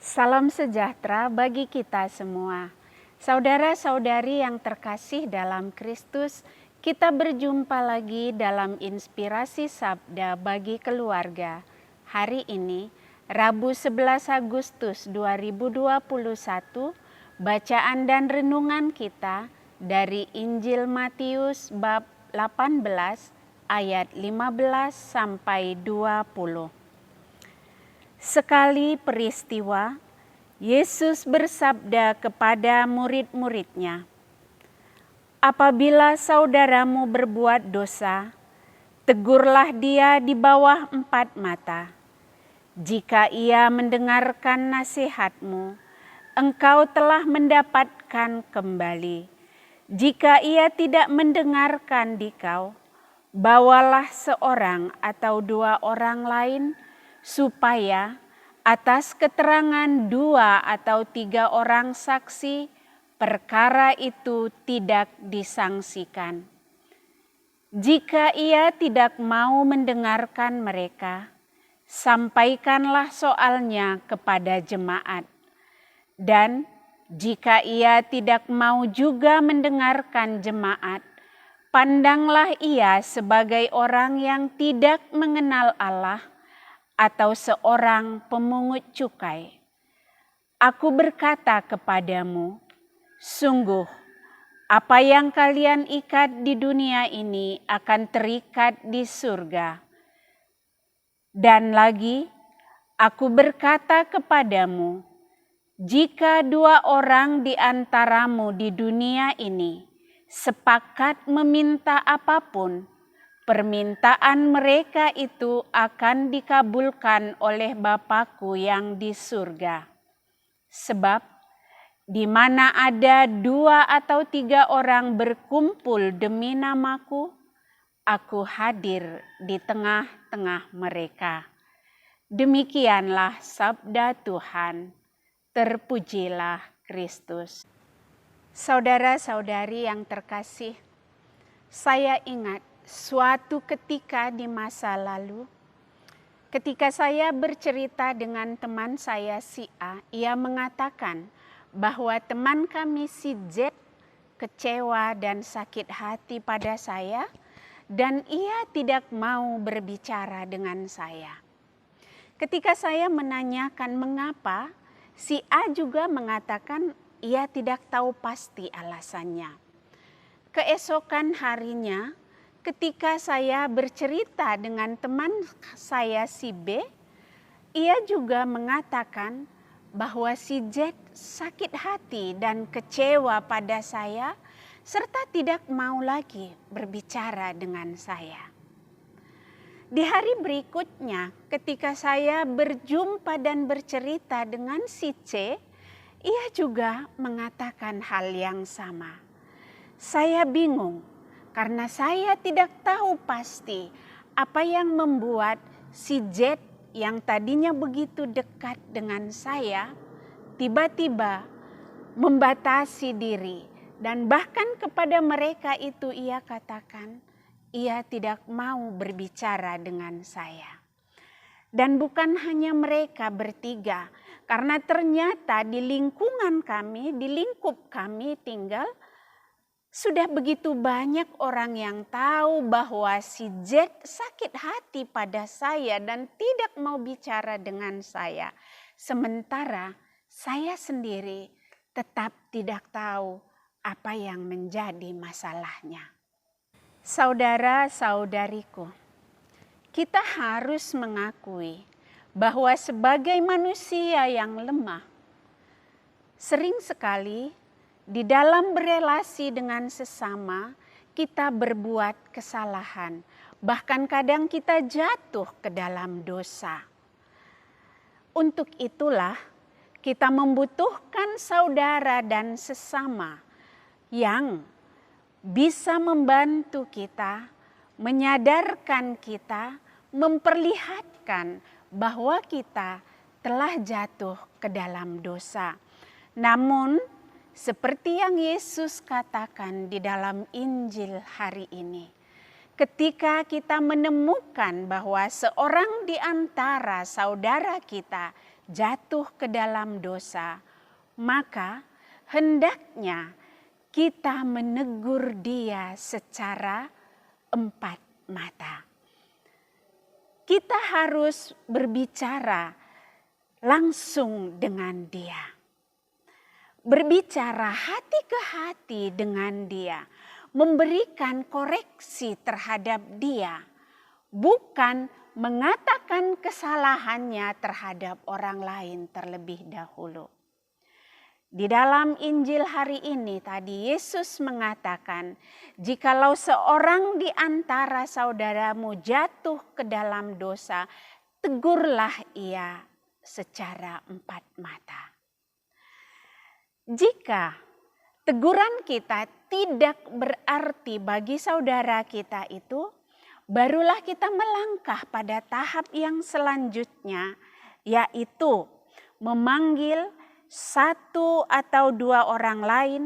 Salam sejahtera bagi kita semua. Saudara-saudari yang terkasih dalam Kristus, kita berjumpa lagi dalam Inspirasi Sabda bagi Keluarga. Hari ini, Rabu 11 Agustus 2021, bacaan dan renungan kita dari Injil Matius bab 18 ayat 15 sampai 20. Sekali peristiwa, Yesus bersabda kepada murid-muridnya, "Apabila saudaramu berbuat dosa, tegurlah dia di bawah 4 mata. Jika ia mendengarkan nasihatmu, engkau telah mendapatkan kembali. Jika ia tidak mendengarkan dikau, bawalah seorang atau 2 orang lain, supaya atas keterangan 2 atau 3 orang saksi, perkara itu tidak disangsikan. Jika ia tidak mau mendengarkan mereka, sampaikanlah soalnya kepada jemaat. Dan jika ia tidak mau juga mendengarkan jemaat, pandanglah ia sebagai orang yang tidak mengenal Allah, atau seorang pemungut cukai. Aku berkata kepadamu, sungguh, apa yang kalian ikat di dunia ini akan terikat di surga. Dan lagi, aku berkata kepadamu, jika 2 orang di antaramu di dunia ini sepakat meminta apapun, permintaan mereka itu akan dikabulkan oleh Bapa-Ku yang di surga. Sebab di mana ada 2 atau 3 orang berkumpul demi nama-Ku, Aku hadir di tengah-tengah mereka." Demikianlah sabda Tuhan. Terpujilah Kristus. Saudara-saudari yang terkasih, saya ingat suatu ketika di masa lalu, ketika saya bercerita dengan teman saya si A, ia mengatakan bahwa teman kami si Z kecewa dan sakit hati pada saya, dan ia tidak mau berbicara dengan saya. Ketika saya menanyakan mengapa, si A juga mengatakan ia tidak tahu pasti alasannya. Keesokan harinya, ketika saya bercerita dengan teman saya si B, ia juga mengatakan bahwa si Z sakit hati dan kecewa pada saya, serta tidak mau lagi berbicara dengan saya. Di hari berikutnya, ketika saya berjumpa dan bercerita dengan si C, ia juga mengatakan hal yang sama. Saya bingung, karena saya tidak tahu pasti apa yang membuat si Z yang tadinya begitu dekat dengan saya, tiba-tiba membatasi diri. Dan bahkan kepada mereka itu ia katakan, ia tidak mau berbicara dengan saya. Dan bukan hanya mereka bertiga, karena ternyata di lingkungan kami, di lingkup kami tinggal, sudah begitu banyak orang yang tahu bahwa si Z sakit hati pada saya dan tidak mau bicara dengan saya. Sementara saya sendiri tetap tidak tahu apa yang menjadi masalahnya. Saudara-saudariku, kita harus mengakui bahwa sebagai manusia yang lemah, sering sekali di dalam berelasi dengan sesama, kita berbuat kesalahan. Bahkan kadang kita jatuh ke dalam dosa. Untuk itulah kita membutuhkan saudara dan sesama yang bisa membantu kita, menyadarkan kita, memperlihatkan bahwa kita telah jatuh ke dalam dosa. Namun, seperti yang Yesus katakan di dalam Injil hari ini, ketika kita menemukan bahwa seorang di antara saudara kita jatuh ke dalam dosa, maka hendaknya kita menegur dia secara empat mata. Kita harus berbicara langsung dengan dia. Berbicara hati ke hati dengan dia. Memberikan koreksi terhadap dia. Bukan mengatakan kesalahannya terhadap orang lain terlebih dahulu. Di dalam Injil hari ini tadi Yesus mengatakan, jikalau seorang di antara saudaramu jatuh ke dalam dosa, tegurlah ia secara empat mata. Jika teguran kita tidak berarti bagi saudara kita itu, barulah kita melangkah pada tahap yang selanjutnya, yaitu memanggil satu atau dua orang lain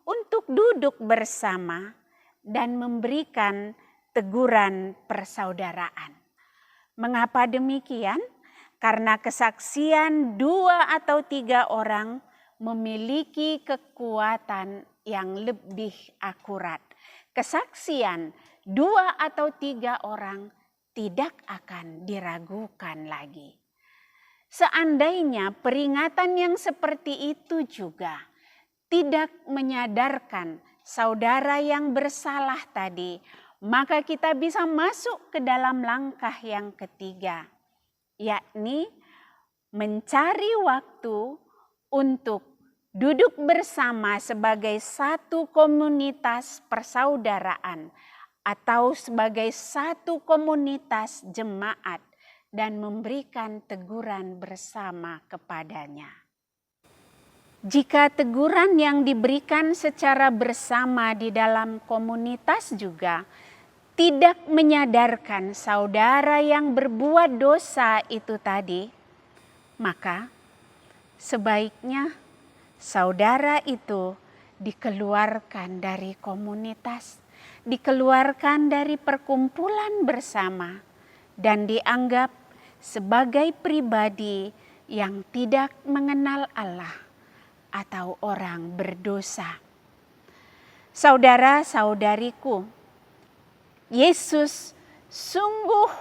untuk duduk bersama dan memberikan teguran persaudaraan. Mengapa demikian? Karena kesaksian 2 atau 3 orang memiliki kekuatan yang lebih akurat. Kesaksian 2 atau 3 orang tidak akan diragukan lagi. Seandainya peringatan yang seperti itu juga tidak menyadarkan saudara yang bersalah tadi, maka kita bisa masuk ke dalam langkah yang ketiga, yakni mencari waktu untuk duduk bersama sebagai satu komunitas persaudaraan atau sebagai satu komunitas jemaat dan memberikan teguran bersama kepadanya. Jika teguran yang diberikan secara bersama di dalam komunitas juga tidak menyadarkan saudara yang berbuat dosa itu tadi, maka sebaiknya saudara itu dikeluarkan dari komunitas, dikeluarkan dari perkumpulan bersama, dan dianggap sebagai pribadi yang tidak mengenal Allah atau orang berdosa. Saudara-saudariku, Yesus sungguh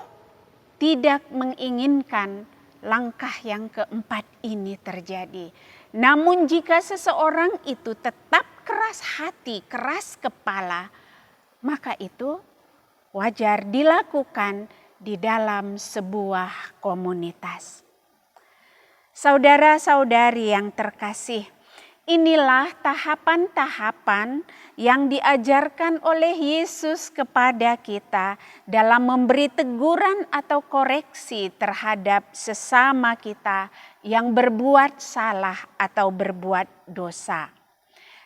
tidak menginginkan langkah yang keempat ini terjadi. Namun jika seseorang itu tetap keras hati, keras kepala, maka itu wajar dilakukan di dalam sebuah komunitas. Saudara-saudari yang terkasih, inilah tahapan-tahapan yang diajarkan oleh Yesus kepada kita dalam memberi teguran atau koreksi terhadap sesama kita yang berbuat salah atau berbuat dosa.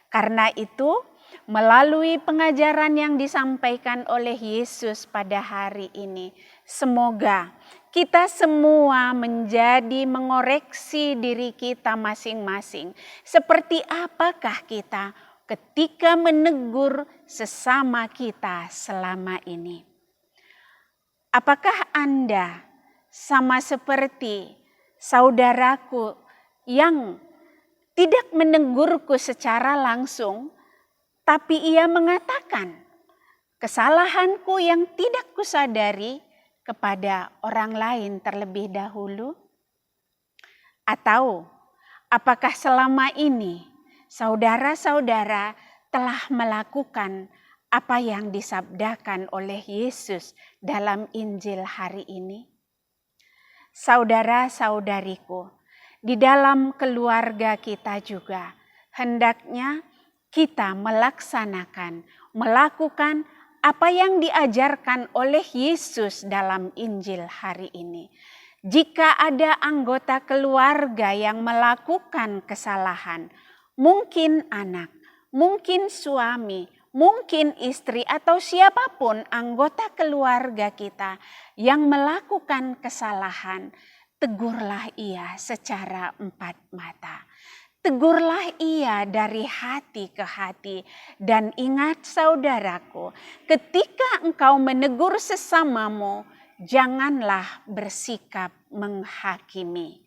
Karena itu, melalui pengajaran yang disampaikan oleh Yesus pada hari ini, semoga kita semua menjadi mengoreksi diri kita masing-masing. Seperti apakah kita ketika menegur sesama kita selama ini? Apakah Anda sama seperti saudaraku yang tidak menegurku secara langsung, tapi ia mengatakan kesalahanku yang tidak kusadari kepada orang lain terlebih dahulu? Atau apakah selama ini saudara-saudara telah melakukan apa yang disabdakan oleh Yesus dalam Injil hari ini? Saudara-saudariku, di dalam keluarga kita juga hendaknya kita melakukan apa yang diajarkan oleh Yesus dalam Injil hari ini. Jika ada anggota keluarga yang melakukan kesalahan, mungkin anak, mungkin suami, mungkin istri, atau siapapun anggota keluarga kita yang melakukan kesalahan, tegurlah ia secara empat mata. Tegurlah ia dari hati ke hati. Dan ingat saudaraku, ketika engkau menegur sesamamu, janganlah bersikap menghakimi.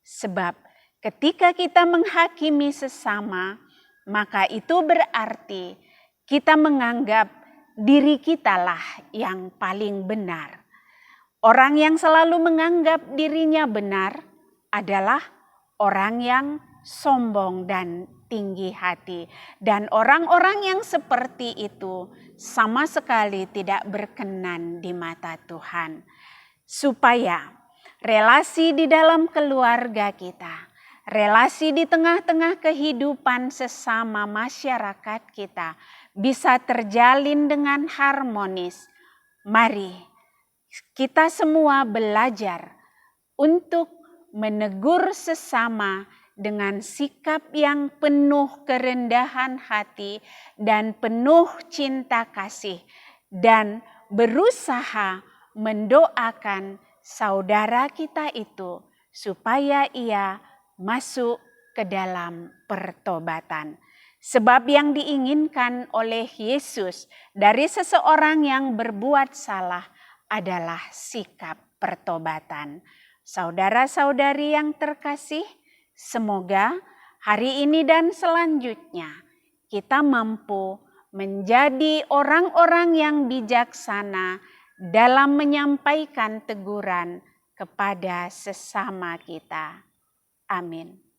Sebab ketika kita menghakimi sesama, maka itu berarti kita menganggap diri kitalah yang paling benar. Orang yang selalu menganggap dirinya benar adalah orang yang sombong dan tinggi hati. Dan orang-orang yang seperti itu sama sekali tidak berkenan di mata Tuhan. Supaya relasi di dalam keluarga kita, relasi di tengah-tengah kehidupan sesama masyarakat kita bisa terjalin dengan harmonis. Mari kita semua belajar untuk menegur sesama dengan sikap yang penuh kerendahan hati dan penuh cinta kasih, dan berusaha mendoakan saudara kita itu supaya ia masuk ke dalam pertobatan. Sebab yang diinginkan oleh Yesus dari seseorang yang berbuat salah adalah sikap pertobatan. Saudara-saudari yang terkasih, semoga hari ini dan selanjutnya kita mampu menjadi orang-orang yang bijaksana dalam menyampaikan teguran kepada sesama kita. Amin.